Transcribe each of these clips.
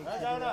আসসালামু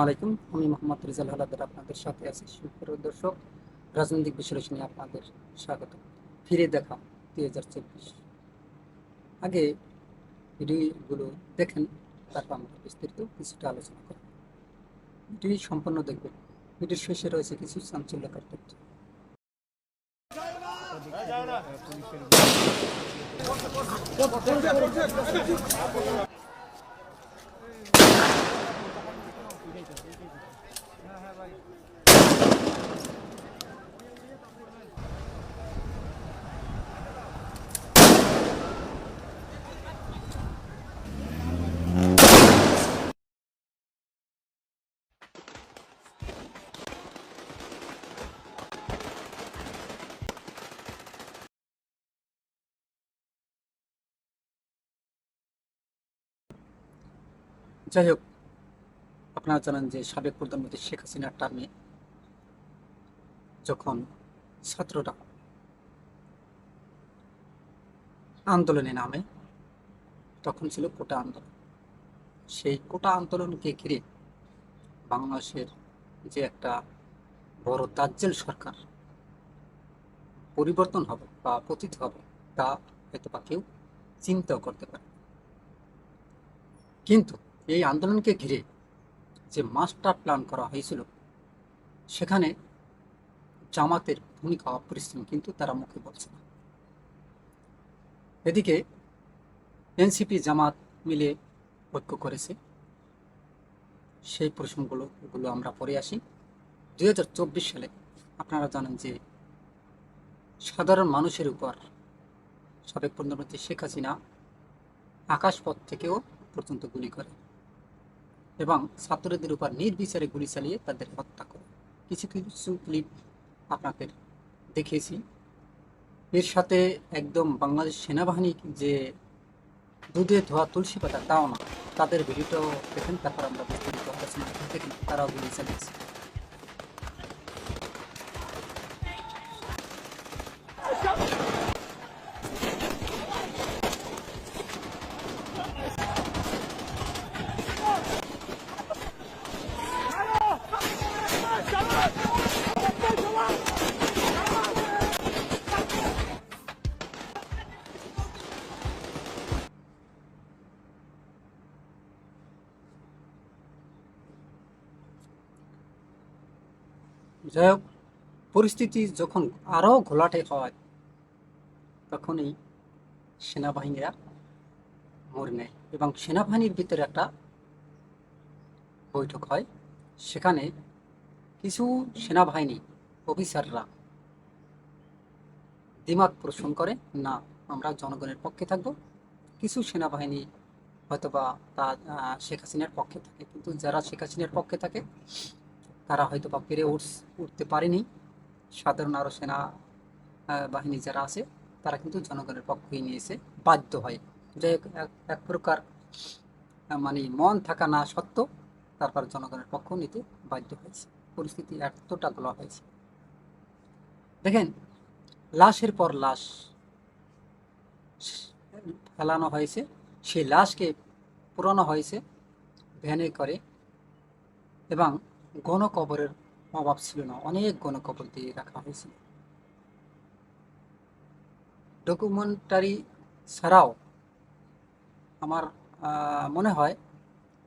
আলাইকুম, আমি মোহাম্মদ রিজাল হালাদার আপনাদের সাথে আছি। সুপ্রিয় দর্শক, রাজনৈতিক বিশ্লেষণে আপনাদের স্বাগত। ফিরে দেখা 2024। আগে ভিডিওগুলো দেখেন, তারপর আমরা বিস্তারিত কিছুটা আলোচনা করব। ভিডিও সম্পূর্ণ দেখবেন। ভিডিওর শেষে রয়েছে কিছু চাঞ্চল্যকর তথ্য। যাই হোক, আপনারা জানেন যে সাবেক প্রধানমন্ত্রী শেখ হাসিনার টার্মে যখন ছাত্ররা আন্দোলনে নামে, তখন ছিল কোটা আন্দোলন। সেই কোটা আন্দোলনকে ঘিরে বাংলাদেশের যে একটা বড় দাজ্জেল সরকার পরিবর্তন হবে বা পতিত হবে, তা হয়তো বা কেউ চিন্তাও করতে পারে। কিন্তু এই আন্দোলনকে ঘিরে যে মাস্টার প্ল্যান করা হয়েছিল, সেখানে জামাতের ভূমিকা অপরিসীম, কিন্তু তারা মুখে বলছে না। এদিকে এনসিপি জামাত মিলে ঐক্য করেছে, সেই প্রসঙ্গগুলো আমরা পরে আসি। 2024 সালে আপনারা জানেন যে সাধারণ মানুষের উপর সাবেক প্রধানমন্ত্রী শেখ হাসিনা আকাশপথ থেকেও পর্যন্ত গুলি করে এবং ছাত্রদের উপর নির্বিচারে গুলি চালিয়ে তাদের হত্যা করে। কিছু কিছু ক্লিপ আপনাদের দেখিয়েছি। এর সাথে একদম বাংলাদেশ সেনাবাহিনী যে দুধে ধোয়া তুলসী পাতা, তাও না, তাদের ভিডিওটাও দেখেন, তারপর আমরা বিস্তারিত আলোচনা দেখি তারাও গুলি চালিয়েছে। যাই হোক, পরিস্থিতি যখন আরও ঘোলাটে হয়, তখনই সেনাবাহিনীরা মোড় নেয় এবং সেনাবাহিনীর ভিতরে একটা বৈঠক হয়। সেখানে কিছু সেনাবাহিনী অফিসাররা দ্বিমত পোষণ করে, না, আমরা জনগণের পক্ষে থাকব। কিছু সেনাবাহিনী হয়তোবা তা শেখ হাসিনার পক্ষে থাকে, কিন্তু যারা শেখ হাসিনার পক্ষে থাকে তারা হয়তোবা পেরে উঠতে পারেনি। সাধারণ আরও সেনা বাহিনী যারা আছে, তারা কিন্তু জনগণের পক্ষেই নিয়েছে, বাধ্য হয়। যাই হোক, এক প্রকার মানে মন থাকা না সত্ত্বেও তারপর জনগণের পক্ষ নিতে বাধ্য হয়েছে। পরিস্থিতি এতটা গোলা হয়েছে। দেখেন, লাশের পর লাশ ফেলানো হয়েছে, সেই লাশকে পুরানো হয়েছে ভ্যানে করে, এবং গণকবরের অভাব ছিল না, অনেক গণকবর দিয়ে রাখা হয়েছিল। ডকুমেন্টারি ছাড়াও আমার মনে হয়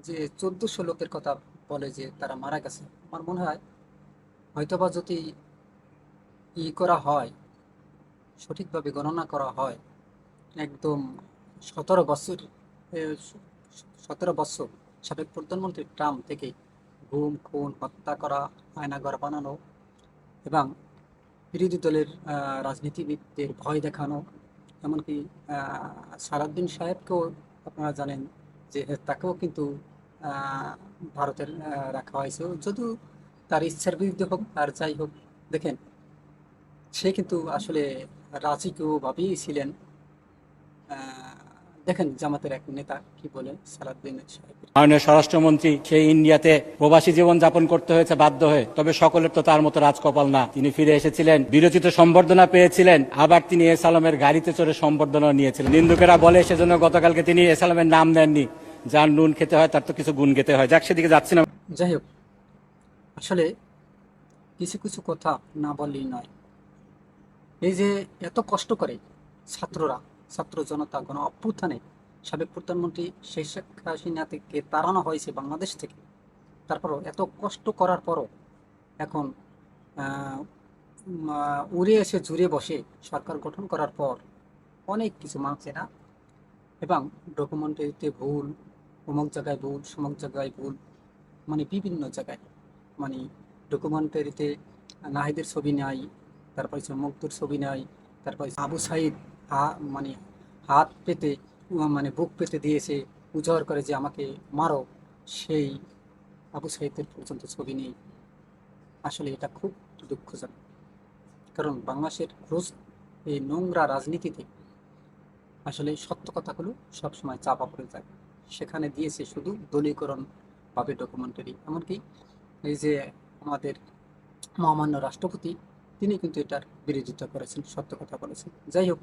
যে 1400 লোকের কথা বলে যে তারা মারা গেছে। আমার মনে হয় হয়তোবা যদি করা হয়, সঠিকভাবে গণনা করা হয়, একদম 17 বছর 17 বছর সাবেক প্রধানমন্ত্রী ট্রাম্প থেকে গুম খুন হত্যা করা, আয়নাঘর বানানো এবং বিরোধী দলের রাজনীতিবিদদের ভয় দেখানো, এমনকি সালাউদ্দিন সাহেবকেও আপনারা জানেন যে তাকেও কিন্তু ভারতের রাখা হয়েছে, যদিও তার ইচ্ছার বিরুদ্ধে হোক আর যাই হোক। দেখেন, সে কিন্তু আসলে রাজকীয়ভাবেই ছিলেন দেখেন জামাতের এক নেতা কি বলে, সালাউদ্দিন সাহেবের। মাননীয় স্বরাষ্ট্রমন্ত্রী সেই ইন্ডিয়াতে প্রবাসী জীবন যাপন করতে হয়েছে বাধ্য হয়ে, তবে সকলের তো তার মতো রাজকপাল না। তিনি ফিরে এসেছিলেন, বিরচিত সম্বর্ধনা পেয়েছিলেন, আবার তিনি এস আলমের গাড়িতে চড়ে সম্বর্ধনা নিয়েছিলেন। নিন্দুকেরা বলে সেজন্য গতকালকে তিনি এস আলমের নাম নেননি। যার নুন খেতে হয় তার তো কিছু গুণ খেতে হয়। যাক, সেদিকে যাচ্ছি না। যাই হোক, আসলে কিছু কিছু কথা না বললেই নয়। এই যে এত কষ্ট করে ছাত্ররা, ছাত্র জনতা গণ অভ্যুত্থানে সাবেক প্রধানমন্ত্রী শেখ হাসিনাকে তাড়ানো হয়েছে বাংলাদেশ থেকে, তারপরও এত কষ্ট করার পরও এখন উড়ে এসে জুড়ে বসে সরকার গঠন করার পর অনেক কিছু মানছে না, এবং ডকুমেন্টারিতে ভুল, অমুক জায়গায় ভুল, সমুক জায়গায় ভুল, মানে বিভিন্ন জায়গায়, মানে ডকুমেন্টারিতে নাহিদের ছবি নাই, তারপর হচ্ছে মুগ্ধর ছবি নাই, তারপর আবু সাইদ মানে হাত পেতে মানে বুক পেতে দিয়েছে, উজাড় করে যে আমাকে মারো, সেই আবু সাইদের পর্যন্ত ছবি নেই। আসলে এটা খুব দুঃখজনক, কারণ বাংলাদেশের রোজ এই নোংরা রাজনীতিতে আসলে সত্য কথাগুলো সবসময় চাপা পড়ে যায়। সেখানে দিয়েছে শুধু দলীয়করণ ভাবে ডকুমেন্টারি, এমনকি এই যে আমাদের মহামান্য রাষ্ট্রপতি, তিনি কিন্তু এটার বিরোধিতা করেছেন, সত্য কথা বলেছেন। যাই হোক,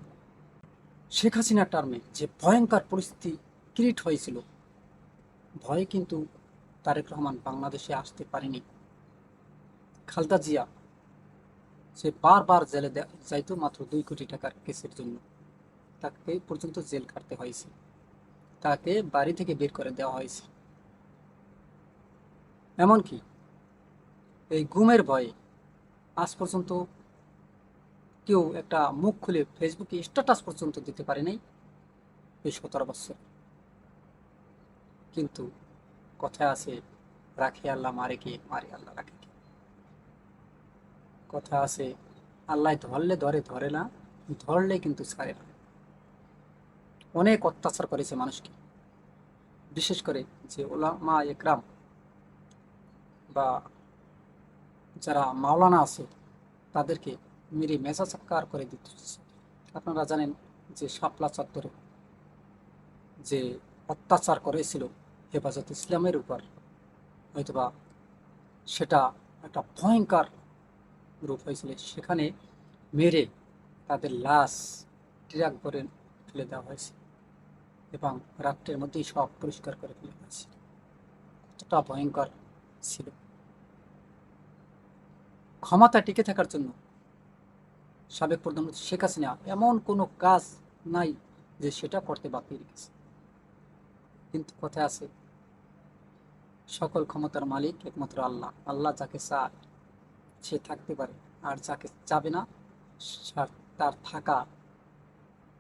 শেখ হাসিনার টার্মে যে ভয়ঙ্কর পরিস্থিতি ক্রিয়েট হয়েছিল, ভয়ে কিন্তু তারেক রহমান বাংলাদেশে আসতে পারেনি। খালেদা জিয়া, সে বারবার জেলে যাইতো মাত্র 2 কোটি টাকার কেসের জন্য, তাকে পর্যন্ত জেল কাটতে হয়েছে, তাকে বাড়ি থেকে বের করে দেওয়া হয়েছে। এমনকি এই গুমের ভয়ে আজ পর্যন্ত কেউ একটা মুখ খুলে ফেসবুকে স্ট্যাটাস পর্যন্ত দিতে পারে নাই এই 17 বছর। কিন্তু কথায় আছে, রাখে আল্লাহ মারে কে, মারে আল্লাহ রাখে কে। কথা আছে, আল্লাহ ধরলে ধরে, ধরে না, ধরলে কিন্তু ছাড়ে না। অনেক অত্যাচার করেছে মানুষকে, বিশেষ করে যে ওলামা একরাম বা যারা মাওলানা আছে তাদেরকে মেরে মেজাচাক্কার করে দিতেছে। আপনারা জানেন যে শাপলা চত্বরে যে অত্যাচার করেছিল হেফাজত ইসলামের উপর, হয়তোবা সেটা একটা ভয়ঙ্কর রূপ হয়েছিল। সেখানে মেরে তাদের লাশ ট্রাক করে ফেলে দেওয়া হয়েছে এবং রাত্রের মধ্যেই সব পরিষ্কার করে ফেলে হয়েছে। কতটা ভয়ঙ্কর ছিল। ক্ষমতা টিকে থাকার জন্য সাবেক প্রধানমন্ত্রী শেখ হাসিনা এমন কোনো কাজ নাই যে সেটা করতে বাকি রেখেছে। কিন্তু কথা আছে, সকল ক্ষমতার মালিক একমাত্র আল্লাহ। আল্লাহ যাকে চায় সে থাকতে পারে, আর যাকে চাবে না তার থাকা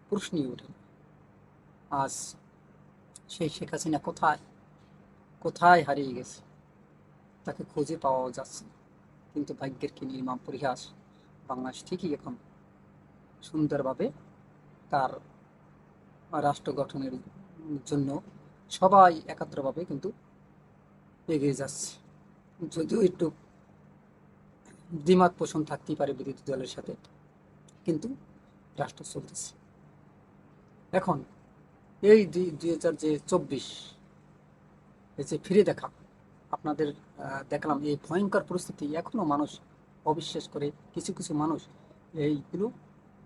প্রশ্নই ওঠে না। আজ সেই শেখ হাসিনা কোথায় কোথায় হারিয়ে গেছে, তাকে খুঁজে পাওয়া যাচ্ছে না। কিন্তু ভাগ্যের কি নির্মম পরিহাস, বাংলাদেশ ঠিকই এখন সুন্দরভাবে তার রাষ্ট্র গঠনের জন্য সবাই একাত্রভাবে কিন্তু এগিয়ে যাচ্ছে। যদিও একটু দ্বিমত পোষণ থাকতেই পারে বিরোধী দলের সাথে, কিন্তু রাষ্ট্র চলতেছে। এখন এই 2024 এই যে ফিরে দেখা, আপনাদের দেখলাম এই ভয়ঙ্কর পরিস্থিতি এখনো মানুষ অবিশ্বাস করে, কিছু কিছু মানুষ এইগুলো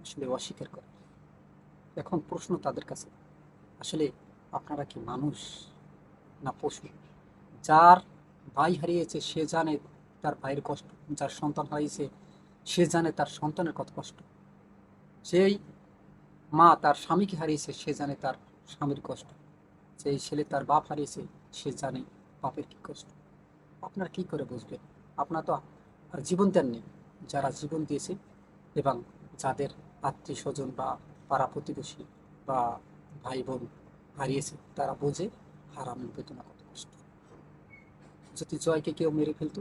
আসলে অস্বীকার করে। এখন প্রশ্ন তাদের কাছে, আসলে আপনারা কি মানুষ না পশু? যার ভাই হারিয়েছে সে জানে তার ভাইয়ের কষ্ট, যার সন্তান হারিয়েছে সে জানে তার সন্তানের কত কষ্ট, সেই মা তার স্বামীকে হারিয়েছে সে জানে তার স্বামীর কষ্ট, সেই ছেলে তার বাপ হারিয়েছে সে জানে বাপের কি কষ্ট। আপনার কি করে বুঝবেন? আপনার তো আর জীবন দেননি। যারা জীবন দিয়েছে এবং যাদের আত্মীয় স্বজন বা পাড়া প্রতিবেশী বা ভাই বোন হারিয়েছে, তারা বোঝে হারানোর বেদনা কত কষ্ট। যদি জয়কে কেউ মেরে ফেলতো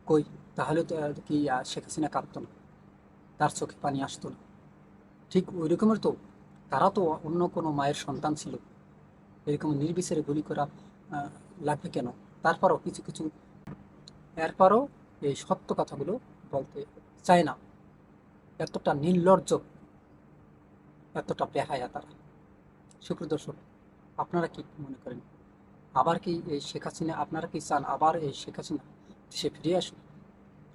কই, তাহলে তো কি শেখ হাসিনা কাঁদতো না, তার চোখে পানি আসতো না? ঠিক ওই রকমের তো তারা তো অন্য কোনো মায়ের সন্তান ছিল, এরকম নির্বিচারে গুলি করা লাগবে কেন? তারপরও কিছু কিছু, এরপরও এই সত্য কথাগুলো বলতে চায় না। এতটা নির্লজ্জ, এতটা বেহায়া তারা। সুপ্রিয় দর্শক, আপনারা কি মনে করেন? আবার কি এই শেখ হাসিনা, আপনারা কি চান আবার এই শেখ হাসিনা দেশে ফিরে আসুক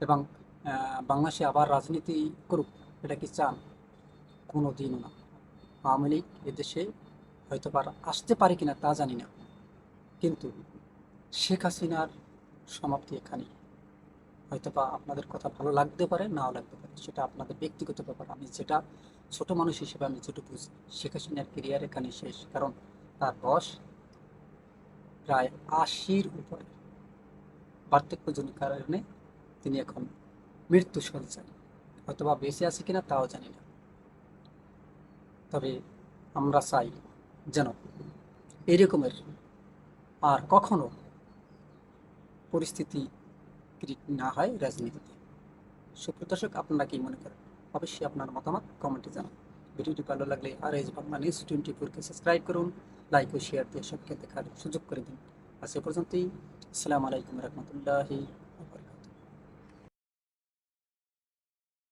এবং বাংলাদেশে আবার রাজনীতি করুক? এটা কি চান? কোনো দিনও না। আওয়ামী লীগ এদেশে হয়তো বা আসতে পারে কিনা তা জানি না, কিন্তু শেখ হাসিনার সমাপ্তি এখানে। হয়তো বা আপনাদের কথা ভালো লাগতে পারে, নাও লাগতে পারে, সেটা আপনাদের ব্যক্তিগত ব্যাপার। আমি যেটা ছোট মানুষ হিসেবে আমি যেটা বুঝি, শেখ হাসিনার কেরিয়ার এখানে শেষ। কারণ তার বয়স প্রায় ৮০-র উপরে, বার্ধক্যজনিত কারণে তিনি এখন মৃত্যু সজ্জায়। হয়তো বা বেঁচে আছে কিনা তাও জানি না। তবে আমরা চাই যেন এরকমের আর কখনো পরিস্থিতি ক্রিয়েট না হয় রাজনীতিতে। সুপ্রিয় দর্শক, আপনারা কি মনে করেন? অবশ্যই আপনার মতামত কমেন্টে জানান। ভিডিওটি ভালো লাগলে আর বাংলা নিউজ 24-কে সাবস্ক্রাইব করুন, লাইক ও শেয়ার দিয়ে সবকে দেখার সুযোগ করে দিন। আজ এ পর্যন্তই। আসসালামু আলাইকুম রহমতুল্লাহি